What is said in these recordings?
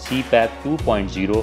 CPEC 2.0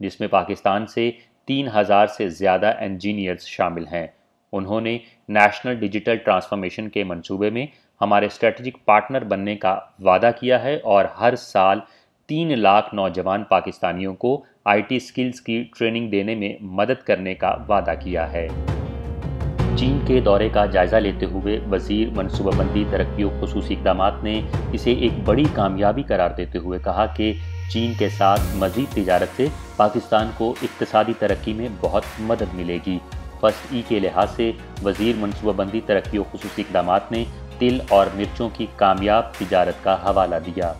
جس میں پاکستان سے 3000 سے زیادہ انجینئرز شامل ہیں۔ انہوں نے نیشنل ڈیجیٹل ٹرانسفارمیشن کے منصوبے میں ہمارے اسٹریٹجک پارٹنر بننے کا وعدہ کیا ہے اور ہر سال 3 لاکھ نوجوان پاکستانیوں کو IT سکلز کی ٹریننگ دینے میں مدد کرنے کا وعدہ کیا ہے۔ چین کے دورے کا جائزہ لیتے ہوئے وزیر منصوبہ بندی ترقی و خصوصی اقدامات نے اسے ایک بڑی کامیابی قرار دیتے ہوئے کہا کہ چین کے ساتھ مزید تجارت سے پاکستان کو اقتصادی ترقی میں بہت مدد ملے گی۔ فرسٹ ای کے لحاظ سے وزیر منصوبہ بندی ترقی و خصوصی اقدامات نے تل اور مرچوں کی کامیاب تجارت کا حوالہ دیا۔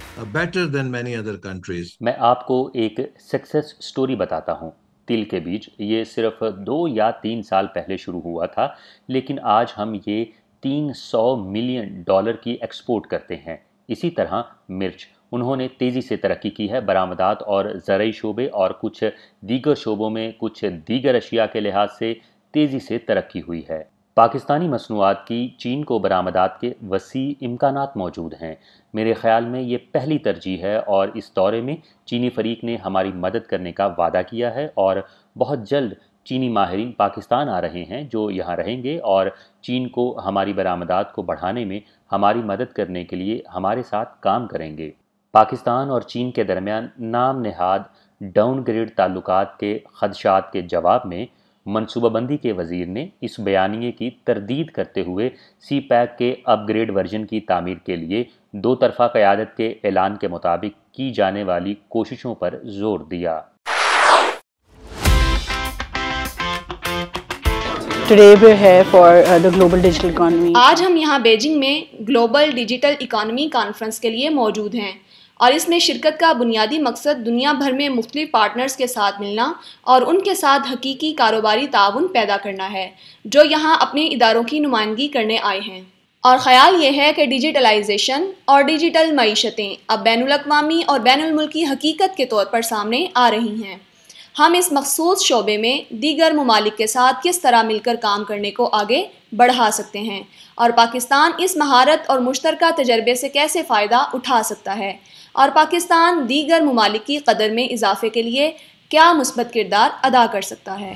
میں آپ کو ایک سکسیس سٹوری بتاتا ہوں۔ تل کے بیج یہ صرف 2 یا 3 سال پہلے شروع ہوا تھا، لیکن آج ہم یہ $300 ملین کی ایکسپورٹ کرتے ہیں۔ اسی طرح مرچ، انہوں نے تیزی سے ترقی کی ہے۔ برآمدات اور زرعی شعبے اور کچھ دیگر شعبوں میں کچھ دیگر اشیاء کے لحاظ سے تیزی سے ترقی ہوئی ہے۔ پاکستانی مصنوعات کی چین کو برآمدات کے وسیع امکانات موجود ہیں۔ میرے خیال میں یہ پہلی ترجیح ہے اور اس دورے میں چینی فریق نے ہماری مدد کرنے کا وعدہ کیا ہے اور بہت جلد چینی ماہرین پاکستان آ رہے ہیں جو یہاں رہیں گے اور چین کو ہماری برآمدات کو بڑھانے میں ہماری مدد کرنے کے لیے ہمارے ساتھ کام کریں گے۔ پاکستان اور چین کے درمیان نام نہاد ڈاؤن گریڈ تعلقات کے خدشات کے جواب میں منصوبہ بندی کے وزیر نے اس بیانیے کی تردید کرتے ہوئے سی پیک کے اپ گریڈ ورژن کی تعمیر کے لیے 2 طرفہ قیادت کے اعلان کے مطابق کی جانے والی کوششوں پر زور دیا۔ آج ہم یہاں بیجنگ میں گلوبل ڈیجیٹل اکانومی کانفرنس کے لیے موجود ہیں اور اس میں شرکت کا بنیادی مقصد دنیا بھر میں مختلف پارٹنرز کے ساتھ ملنا اور ان کے ساتھ حقیقی کاروباری تعاون پیدا کرنا ہے جو یہاں اپنے اداروں کی نمائندگی کرنے آئے ہیں۔ اور خیال یہ ہے کہ ڈیجیٹلائزیشن اور ڈیجیٹل معیشتیں اب بین الاقوامی اور بین الملکی حقیقت کے طور پر سامنے آ رہی ہیں۔ ہم اس مخصوص شعبے میں دیگر ممالک کے ساتھ کس طرح مل کر کام کرنے کو آگے بڑھا سکتے ہیں اور پاکستان اس مہارت اور مشترکہ تجربے سے کیسے فائدہ اٹھا سکتا ہے اور پاکستان دیگر ممالک کی قدر میں اضافے کے لیے کیا مثبت کردار ادا کر سکتا ہے۔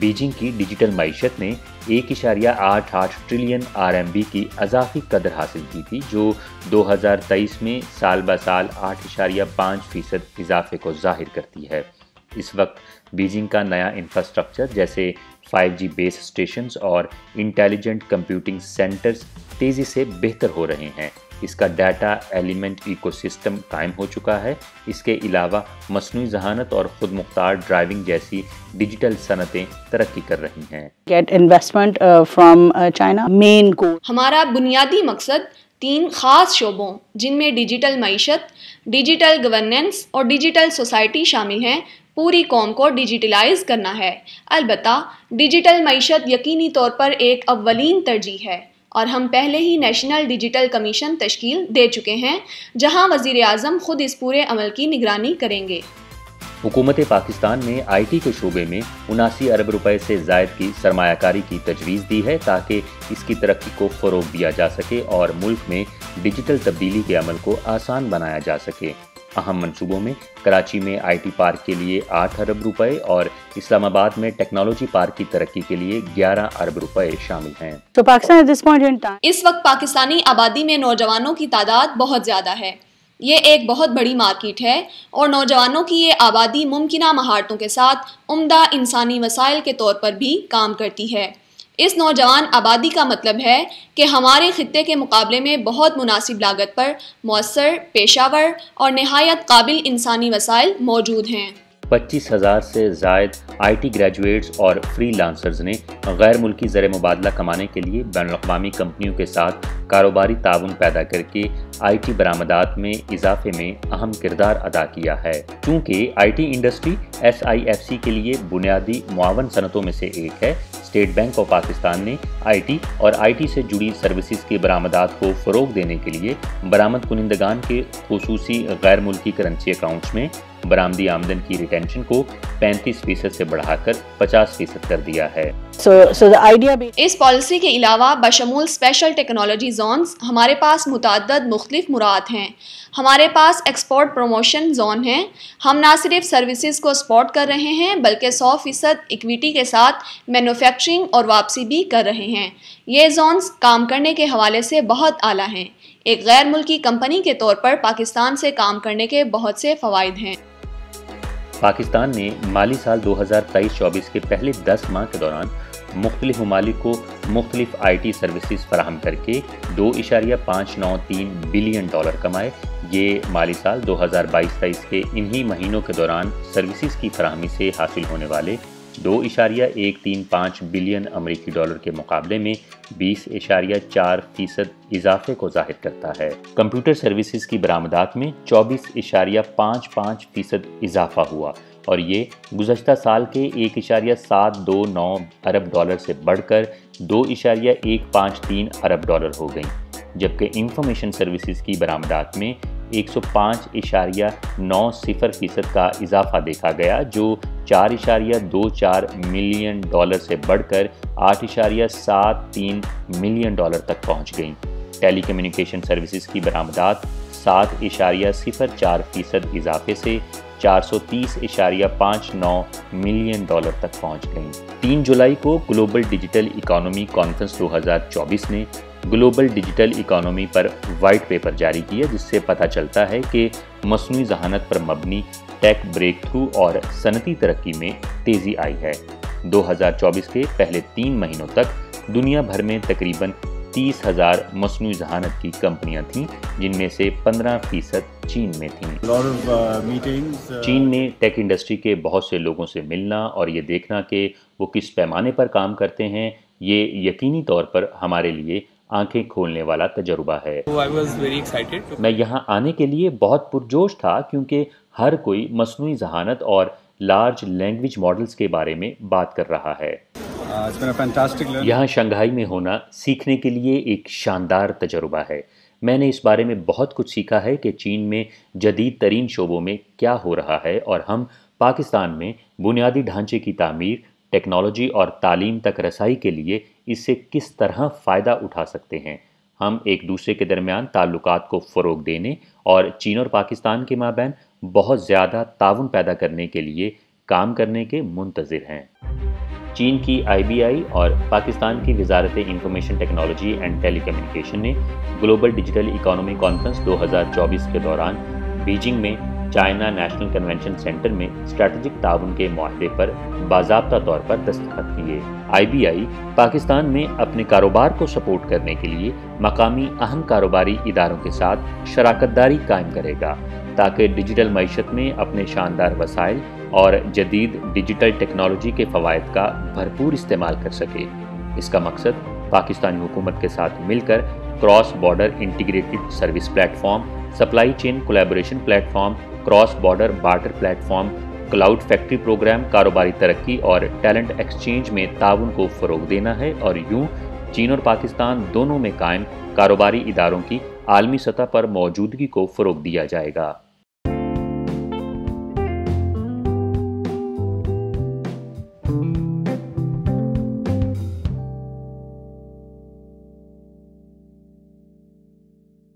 بیجنگ کی ڈیجیٹل معیشت نے 1.88 ٹریلین RMB کی اضافی قدر حاصل کی تھی جو 2023 میں سال بہ سال 8.5% اضافے کو ظاہر کرتی ہے۔ اس وقت بیجنگ کا نیا انفراسٹرکچر جیسے 5G بیس اسٹیشنز اور انٹیلیجنٹ کمپیوٹنگ سینٹرز تیزی سے بہتر ہو رہے ہیں۔ اس کا ڈیٹا ایلیمنٹ ایکو سسٹم قائم ہو چکا ہے۔ اس کے علاوہ مصنوعی ذہانت اور خود مختار ڈرائیونگ جیسی ڈیجیٹل صنعتیں ترقی کر رہی ہیں۔ ہمارا بنیادی مقصد 3 خاص شعبوں جن میں ڈیجیٹل معیشت، ڈیجیٹل گورننس اور ڈیجیٹل سوسائٹی شامل ہیں پوری قوم کو ڈیجیٹلائز کرنا ہے۔ البتہ ڈیجیٹل معیشت یقینی طور پر ایک اولین ترجیح ہے اور ہم پہلے ہی نیشنل ڈیجیٹل کمیشن تشکیل دے چکے ہیں جہاں وزیر اعظم خود اس پورے عمل کی نگرانی کریں گے۔ حکومت پاکستان نے IT کے شعبے میں 79 ارب روپے سے زائد کی سرمایہ کاری کی تجویز دی ہے تاکہ اس کی ترقی کو فروغ دیا جا سکے اور ملک میں ڈیجیٹل تبدیلی کے عمل کو آسان بنایا جا سکے۔ اہم منصوبوں میں کراچی میں IT پارک کے لیے 8 ارب روپے اور اسلام آباد میں ٹیکنالوجی پارک کی ترقی کے لیے 11 ارب روپے شامل ہیں۔ اس وقت پاکستانی آبادی میں نوجوانوں کی تعداد بہت زیادہ ہے۔ یہ ایک بہت بڑی مارکیٹ ہے اور نوجوانوں کی یہ آبادی ممکنہ مہارتوں کے ساتھ عمدہ انسانی وسائل کے طور پر بھی کام کرتی ہے۔ اس نوجوان آبادی کا مطلب ہے کہ ہمارے خطے کے مقابلے میں بہت مناسب لاگت پر مؤثر، پیشہ ور اور نہایت قابل انسانی وسائل موجود ہیں۔ 25,000 سے زائد IT گریجویٹس اور فری لانسرز نے غیر ملکی زر مبادلہ کمانے کے لیے بین الاقوامی کمپنیوں کے ساتھ کاروباری تعاون پیدا کر کے IT برآمدات میں اضافے میں اہم کردار ادا کیا ہے۔ چونکہ IT انڈسٹری SIFC کے لیے بنیادی معاون صنعتوں میں سے ایک ہے، اسٹیٹ بینک آف پاکستان نے IT اور IT سے جڑی سروسز کی برآمدات کو فروغ دینے کے لیے برآمد کنندگان کے خصوصی غیر ملکی کرنسی اکاؤنٹس میں برآمدی آمدن کی ریٹینشن کو 35% سے بڑھا کر 50% کر دیا ہے۔ اس پالیسی کے علاوہ بشمول اسپیشل ٹیکنالوجی زونز ہمارے پاس متعدد مختلف مراعات ہیں۔ ہمارے پاس ایکسپورٹ پروموشن زون ہے۔ ہم نہ صرف سروسز کو سپورٹ کر رہے ہیں بلکہ 100% ایکویٹی کے ساتھ مینوفیکچرنگ اور واپسی بھی کر رہے ہیں۔ یہ زونز کام کرنے کے حوالے سے بہت اعلیٰ ہیں۔ ایک غیر ملکی کمپنی کے طور پر پاکستان سے کام کرنے کے بہت سے فوائد ہیں۔ پاکستان نے مالی سال 2023-24 کے پہلے 10 ماہ کے دوران مختلف ممالک کو مختلف IT سروسز فراہم کر کے $2.593 بلین کمائے۔ یہ مالی سال 2022-23 کے انہی مہینوں کے دوران سروسز کی فراہمی سے حاصل ہونے والے $2.135 بلین امریکی کے مقابلے میں 20.4% اضافے کو ظاہر کرتا ہے۔ کمپیوٹر سروسز کی برآمدات میں 24.55% اضافہ ہوا اور یہ گزشتہ سال کے $1.729 ارب سے بڑھ کر $2.153 ارب ہو گئیں، جبکہ انفارمیشن سروسز کی برآمدات میں 105.90% کا اضافہ دیکھا گیا، جو $4.24 ملین سے بڑھ کر $8.73 ملین تک پہنچ گئیں۔ ٹیلی کمیونیکیشن سروسز کی برآمدات 7.04% اضافے سے $430.59 ملین تک پہنچ گئیں۔ 3 جولائی کو گلوبل ڈیجیٹل اکانومی کانفرنس 2024 نے گلوبل ڈیجیٹل اکانومی پر وائٹ پیپر جاری کیا، جس سے پتہ چلتا ہے کہ مصنوعی ذہانت پر مبنی ٹیک بریک تھرو اور صنعتی ترقی میں تیزی آئی ہے۔ 2024 کے پہلے 3 مہینوں تک دنیا بھر میں تقریباً 30,000 مصنوعی ذہانت کی کمپنیاں تھیں، جن میں سے 15% چین میں تھیں۔ چین میں ٹیک انڈسٹری کے بہت سے لوگوں سے ملنا اور یہ دیکھنا کہ وہ کس پیمانے پر کام کرتے ہیں، یہ یقینی طور پر ہمارے لیے آنکھیں کھولنے والا تجربہ ہے۔ میں یہاں آنے کے لیے بہت پرجوش تھا کیونکہ ہر کوئی مصنوعی ذہانت اور لارج لینگویج ماڈلز کے بارے میں بات کر رہا ہے۔ یہاں شنگھائی میں ہونا سیکھنے کے لیے ایک شاندار تجربہ ہے۔ میں نے اس بارے میں بہت کچھ سیکھا ہے کہ چین میں جدید ترین شعبوں میں کیا ہو رہا ہے اور ہم پاکستان میں بنیادی ڈھانچے کی تعمیر، ٹیکنالوجی اور تعلیم تک رسائی کے لیے اس سے کس طرح فائدہ اٹھا سکتے ہیں۔ ہم ایک دوسرے کے درمیان تعلقات کو فروغ دینے اور چین اور پاکستان کے مابین بہت زیادہ تعاون پیدا کرنے کے لیے کام کرنے کے منتظر ہیں۔ چین کی IBI اور پاکستان کی وزارت information technology and telecommunication نے گلوبل ڈیجیٹل اکانومی کانفرنس 2024 کے دوران بیجنگ میں چائنا نیشنل کنونشن سینٹر میں اسٹریٹجک تعاون کے معاہدے پر باضابطہ طور پر دستخط کیے۔ IBI پاکستان میں اپنے کاروبار کو سپورٹ کرنے کے لیے مقامی اہم کاروباری اداروں کے ساتھ شراکت داری قائم کرے گا تاکہ ڈیجیٹل معیشت میں اپنے شاندار وسائل اور جدید ڈیجیٹل ٹیکنالوجی کے فوائد کا بھرپور استعمال کر سکے۔ اس کا مقصد پاکستانی حکومت کے ساتھ مل کر cross border integrated service platform, supply chain collaboration platform, cross border barter platform, cloud factory programme, کاروباری ترقی اور ٹیلنٹ ایکسچینج میں تعاون کو فروغ دینا ہے اور یوں چین اور پاکستان دونوں میں قائم کاروباری اداروں کی عالمی سطح پر موجودگی کو فروغ دیا جائے گا۔